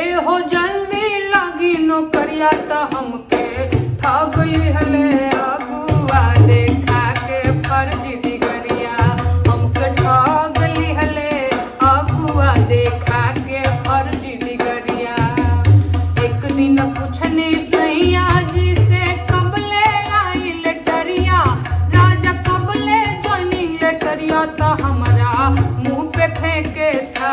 ए हो जल्दी लागी नौकरिया त हमके ठग लिहले अगुआ देखा के फर्जी डिगरिया हमके ठग लिहले अगुआ देखा के फर्जी डिगरिया। एक दिन पूछने सैया जी से कबले आई लेटरिया राजा कबले ज्वाइनिंग लेटरिया त हमरा मुंह पे फेंके था